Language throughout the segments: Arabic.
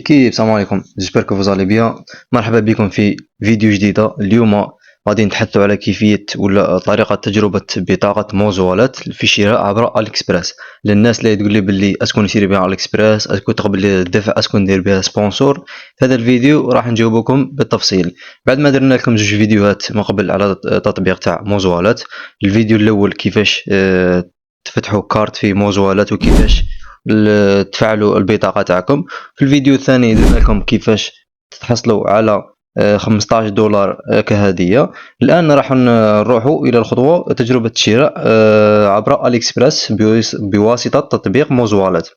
ليكيب، السلام عليكم. جيسبر كو فوز الي بيان. مرحبا بكم في فيديو جديدة. اليوم غادي نتحدثوا على كيفية ولا طريقة تجربة بطاقة موزوالات في الشراء عبر اليكسبريس. للناس اللي تقول لي باللي اسكو نشري بها على اليكسبريس، اسكو تقبل الدفع، اسكو ندير بها سبونسور. في هذا الفيديو راح نجاوبكم بالتفصيل بعد ما درنا لكم زوج فيديوهات من قبل على تطبيق تاع موزوالات. الفيديو الاول كيفاش تفتحوا كارت في موزوالات وكيفاش تفعلوا البطاقة تاعكم. في الفيديو الثاني درنا لكم كيفاش تحصلوا على $15 كهدية. الآن راح نروحوا إلى الخطوة تجربة الشراء عبر اليكسبريس بواسطة تطبيق موزوالات.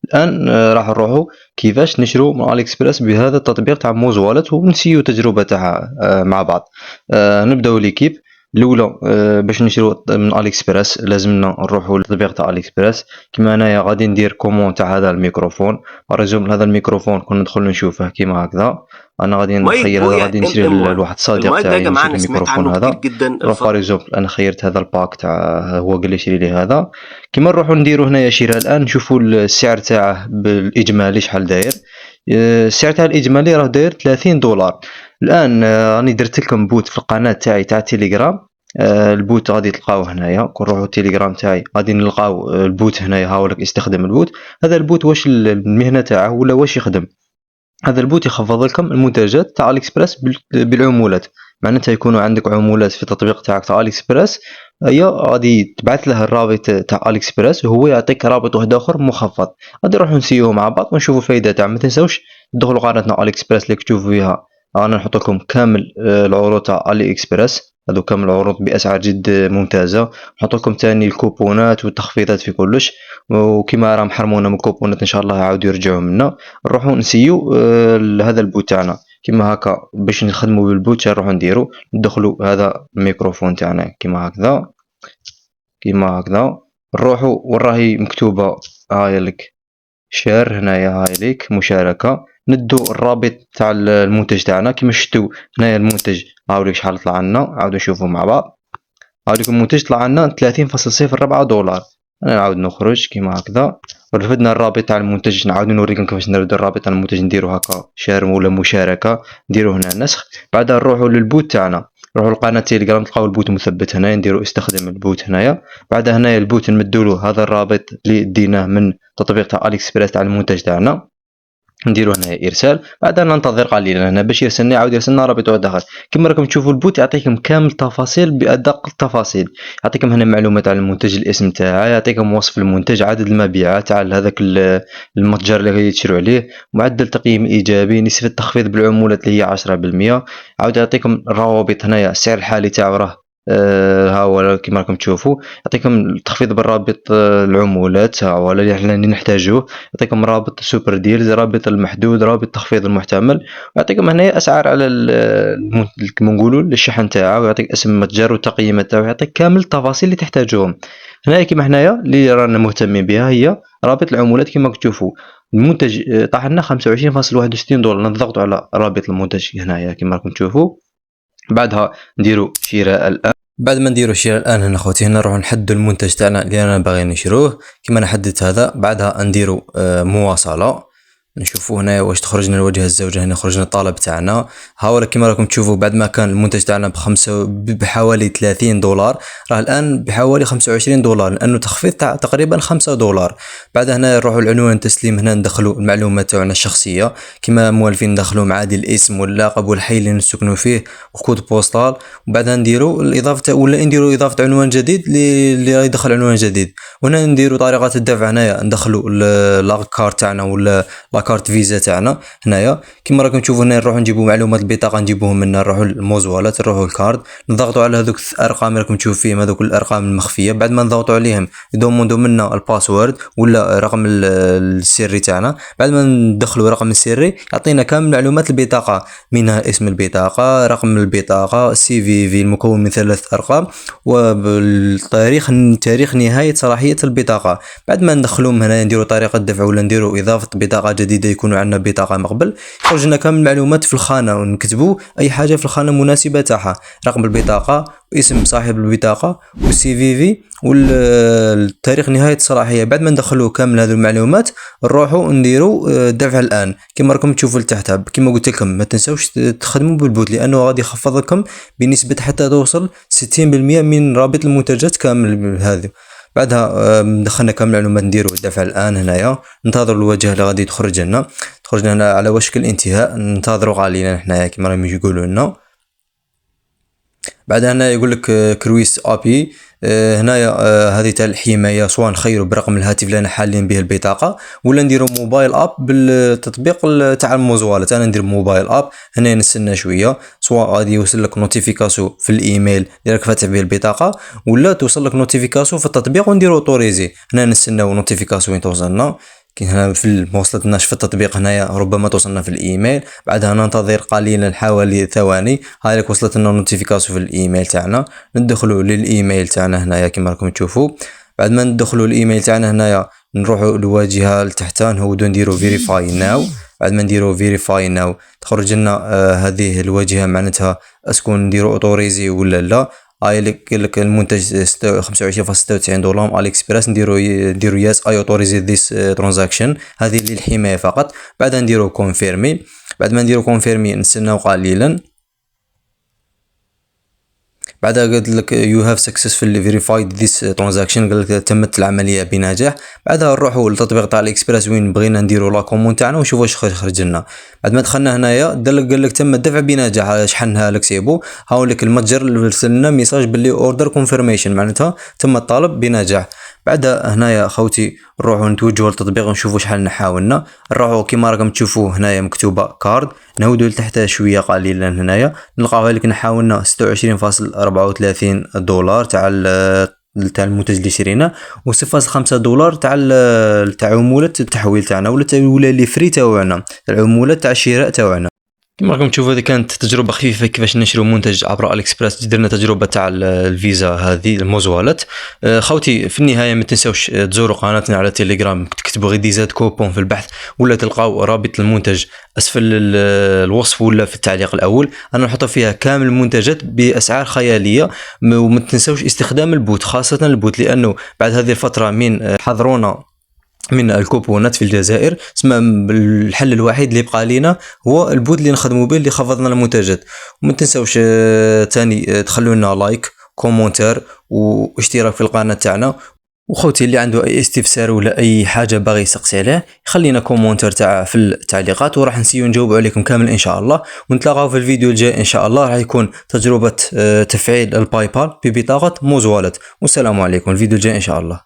الآن راح نروحوا كيفاش نشرو من اليكسبريس بهذا التطبيق تاع موزوالات ونسيو تجربة تاعها مع بعض. نبداو ليكيب الاولى. باش نشرو من اليكسبريس لازمنا نروحوا للتطبيق تاع اليكسبريس. كيما انايا غادي ندير كومون تاع هذا الميكروفون. ريزوم هذا الميكروفون كون ندخل نشوفه كيما هكذا. انا غادي نخير هذا، غادي نشري لواحد صديق تاعي نشري الميكروفون هذا. فار اكزومبل انا خيرت هذا الباك تاع، هو قال لي شري لي هذا. كيما نروحوا نديرو هنايا شراء. الان نشوفوا السعر تاعه بالاجمالي شحال داير. السعر تاع الاجمالي راه داير $30. الان راني درت لكم بوت في القناه تاعي تاع تيليجرام. البوت غادي تلقاوه هنايا. كون نروحوا التليجرام تاعي غادي نلقاو البوت هنايا. هاولك استخدم البوت. هذا البوت واش المهنه تاعه ولا واش يخدم؟ هذا البوت يخفض لكم المنتجات تاع اليكسبريس بالعمولات. معناتها يكونوا عندك عمولات في التطبيق تاعك تاع اليكسبريس، هي غادي تبعث له الرابط تاع اليكسبريس وهو يعطيك رابط واحد اخر مخفض. غادي نروحو نسيوه مع بعض ونشوفوا الفايده تاع. ما تنساوش تدخلوا قناتنا اليكسبريس اللي تشوفوا فيها. انا نحط لكم كامل العروض تاع الي اكسبريس. هذو كامل العروض باسعار جد ممتازه. نحط لكم ثاني الكوبونات والتخفيضات في كلش. وكما راه محرمونا من الكوبونات ان شاء الله يعاودوا يرجعوا منا. نروحوا نسيو هذا البوت تاعنا كيما هكا. باش نخدموا بالبوت نروحوا نديروا ندخلوا هذا الميكروفون تاعنا كيما هكذا كيما هكذا. نروحوا وراهي مكتوبه هاي لك شير هنايا، هاي ليك مشاركه. ندو الرابط تاع المنتج تاعنا. كيما شفتوا هنايا المنتج هاوليك شحال طلع لنا. عاودوا نشوفوا مع بعض. هاوليك المنتج طلع لنا $30.04. انا نعاود نخرج كيما هكذا. رفدنا الرابط تاع المنتج. نعاود نوريكم كيفاش نرد الرابط تاع المنتج. نديرو هكا شير ولا مشاركه. نديرو هنا نسخ. بعدها نروحوا للبوت تاعنا. نروحوا لقناه تيليجرام تلقاو البوت مثبت هنا. نديرو استخدم البوت هنايا. بعدها هنايا البوت نمدولو هذا الرابط اللي ديناه من تطبيق تاع اليكسبريس تاع المنتج تاعنا. نديرو هنا ارسال. بعدها ننتظر قليلا هنا باش يرسلنا. يعاود يرسلنا رابط واحد اخر. كما راكم تشوفوا البوت يعطيكم كامل التفاصيل بادق التفاصيل. يعطيكم هنا معلومات على المنتج، الاسم تاعه، يعطيكم وصف المنتج، عدد المبيعات تاع هذاك المتجر اللي غادي تشرو عليه، معدل تقييم ايجابي، نسبه التخفيض بالعمولات اللي هي 10%. عاود يعطيكم الروابط هنايا. السعر الحالي تاعو راه ها هو كيما راكم تشوفوا. يعطيكم التخفيض بالرابط العمولات ها هو اللي حنا نحتاجوه. يعطيكم رابط سوبر ديلز، رابط المحدود، رابط التخفيض المحتمل. ويعطيكم هنا اسعار على كما نقولوا الشحن تاعو. ويعطيك اسم المتجر والتقييمات تاعو. يعطيك كامل التفاصيل اللي تحتاجوهم. هنايا كيما حنايا اللي رانا مهتمين بها هي رابط العمولات. كيما تشوفوا المنتج طاح لنا $25.61. نضغطوا على رابط المنتج هنايا كيما راكم تشوفوا. بعدها نديرو شراء الان. بعد ما نديرو شراء الان هنا خوتي، هنا نروحو نحددو المنتج تاعنا اللي انا باغي نشروه. كيما انا حددت هذا. بعدها نديرو مواصله. نشوفوا هنا واش تخرجنا الواجهه الزوجه. هنا خرجنا الطلب تاعنا. هاولا كيما راكم تشوفوا بعد ما كان المنتج تاعنا بحوالي $30 راه الان بحوالي $25 لانه تخفيض تاع تقريبا $5. بعد هنا نروحوا لعنوان التسليم. هنا ندخلوا المعلومات تاعنا الشخصيه كيما موالفين ندخلوا معادي الاسم واللقب والحي اللي نسكنوا فيه وكود بوستال. وبعدها نديروا الاضافه ولا نديروا اضافه عنوان جديد اللي يدخل عنوان جديد. وهنا نديروا طريقه الدفع. هنايا ندخلوا لا كارت تاعنا ولا كارت فيزا تاعنا. هنايا كيما راكم تشوفوا هنا نروحوا نجيبوا معلومات البطاقه نجيبوهم منا. نروحوا للموزوالات نروحوا للكارد نضغطوا على هذوك الارقام راكم تشوفوا فيهم هذوك الارقام المخفيه. بعد ما نضغطوا عليهم يدوموندوا منا الباسورد ولا رقم السري تاعنا. بعد ما ندخلوا رقم السري يعطينا كامل معلومات البطاقه، منها اسم البطاقه، رقم البطاقه، CVV المكون من 3 أرقام، وتاريخ نهايه صلاحيه البطاقه. بعد ما ندخلوهم هنا نديروا طريقه الدفع ولا نديروا اضافه بطاقه جديده جديده يكونوا عندنا بطاقه من قبل، يخرج لنا كامل المعلومات في الخانه ونكتبوا اي حاجه في الخانه مناسبه تاعها، رقم البطاقه واسم صاحب البطاقه والسي في والتاريخ نهايه الصلاحيه. بعد ما ندخلوا كامل هذه المعلومات نروحوا نديروا دفع الان كما راكم تشوفوا لتحت. كما قلت لكم ما تنساوش تخدموا بالبوت لانه غادي يخفض لكم بنسبه حتى توصل 60% من رابط المنتجات كامل هذه. بعدها دخلنا كامل المعلومات نديروا دفع الان. هنايا ننتظر الواجهه اللي غادي تخرج لنا على وشك الانتهاء، ننتظروا قليلا حنايا كما راهم يقولوا لنا. بعد هنا يقول لك كرويس ابي. هنايا هذه تاع الحمايه، سواء نخيروا برقم الهاتف اللي انا حاليا به البطاقه ولا نديروا موبايل اب بالتطبيق تاع الموزوالات. انا ندير موبايل اب. هنا نستنى شويه، سواء غادي يوصل لك نوتيفيكاسيون في الايميل اللي راك فاتح به البطاقه ولا توصل لك نوتيفيكاسيون في التطبيق ونديروا اوتوريزي. هنا نستناو نوتيفيكاسيون توصلنا. كي هنا ما وصلتناش في التطبيق هنايا ربما توصلنا في الايميل. بعدها ننتظر قليلا حوالي ثواني. هاي لك وصلت لنا نوتيفيكاسيون في الايميل تاعنا. ندخلوا للايميل تاعنا هنايا كما راكم تشوفوا. بعد ما ندخلوا الايميل تاعنا هنايا نروحوا للواجهه لتحت نهودو نديروا فيريفاي ناو. بعد ما نديروا فيريفاي ناو تخرج لنا هذه الواجهه معناتها اسكو نديروا اوتوريزي ولا لا. هاي لك المنتج 25.96 دولار علي اكسبريس. نديرو يس اي اوتوريزي ذيس ترانزاكشن. هذه للحمايه فقط. بعدها نديرو كونفيرمي. بعد ما نديرو كونفيرمي نستناو قليلا. بعدها قلت لك يو هاف سكسسفully verified this transaction، قال لك تمت العمليه بنجاح. بعدها نروحوا للتطبيق تاع الاكسبريس وين بغينا نديروا لا كومون تاعنا ونشوفوا واش خرج لنا. بعد ما دخلنا هنايا قال لك تم الدفع بنجاح. شحنها لك سيبو. هاو لك المتجر اللي ارسل لنا ميساج باللي اوردر كونفيرميشن معناتها تم الطلب بنجاح. بعدها هنايا خوتي نروحوا نتوجهوا للتطبيق ونشوفوا شحال حاولنا. نروحوا كيما راكم تشوفوا هنايا مكتوبه كارد. نهودوا لتحت شويه قليلا. هنايا نلقاوها لك نحاولنا 26.34 دولار تاع المنتج اللي شريناه و0.5 دولار تاع عموله التحويل تاعنا ولا لي فري تاعنا العموله تاع الشراء تاعنا. كما راكم تشوفوا هذه كانت تجربه خفيفه كيفاش نشرو منتج عبر اليكسبريس. درنا تجربه تاع الفيزا هذه الموزوالات. خوتي في النهايه ما تنساوش تزوروا قناتنا على تيليجرام، تكتبوا غير ديزاد كوبون في البحث ولا تلقاو رابط المنتج اسفل الوصف ولا في التعليق الاول. انا نحط فيها كامل المنتجات باسعار خياليه. وما تنساوش استخدام البوت، خاصه البوت، لانه بعد هذه الفتره من حظرونا من الكوبونات في الجزائر اسمها الحل الوحيد اللي بقى لينا هو البوت اللي نخدموا به اللي خفضنا المنتجات. وما تنساوش ثاني تخلوا لنا لايك كومنتير واشتراك في القناه تاعنا. وخوتي اللي عنده اي استفسار ولا اي حاجه باغي يسقسي عليه يخلينا كومنتير تاع في التعليقات وراح نسيو نجاوب عليكم كامل ان شاء الله. ونتلاقاو في الفيديو الجاي ان شاء الله. راح يكون تجربه تفعيل الباي بال ببطاقه موزوالات. والسلام عليكم. الفيديو الجاي ان شاء الله.